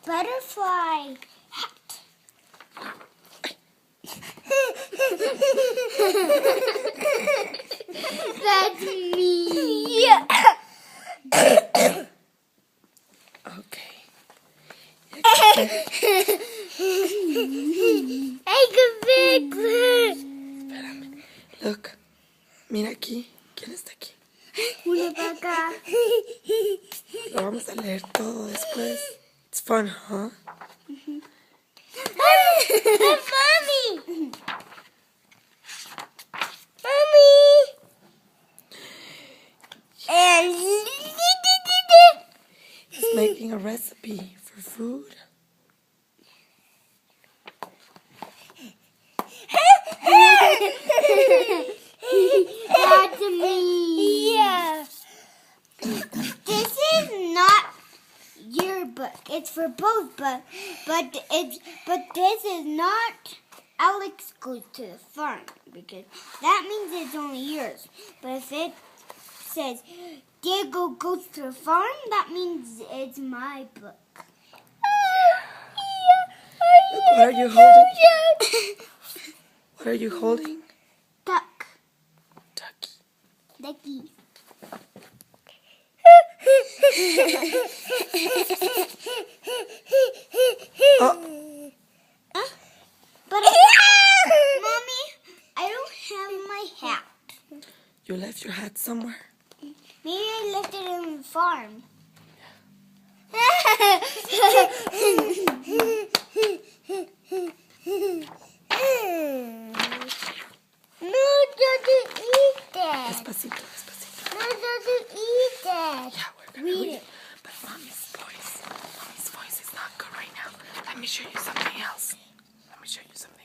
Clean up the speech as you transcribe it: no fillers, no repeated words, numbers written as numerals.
butterfly hat. That's me. Yeah. Okay. Hey, good. Espérame. Look. Mira aquí. ¿Quién está aquí? Una vaca. Lo vamos a leer todo después. It's fun, huh? Mommy! Mommy! And He's making a recipe for food. that's me. Yeah. This is not your book. It's for both, but this is not Alex goes to the farm, because that means it's only yours. But if it says Diego goes to the farm, that means it's my book. Look, what are you holding? What are you holding? Duck. Ducky. Ducky. Oh, But Mommy, I don't have my hat. you left your hat somewhere. Maybe I left it in the farm. No, doesn't eat that. Despacito, despacito. No, doesn't eat that. Yeah, we're gonna Read read. it. But Mommy's voice is not good right now. Let me show you something else. Let me show you something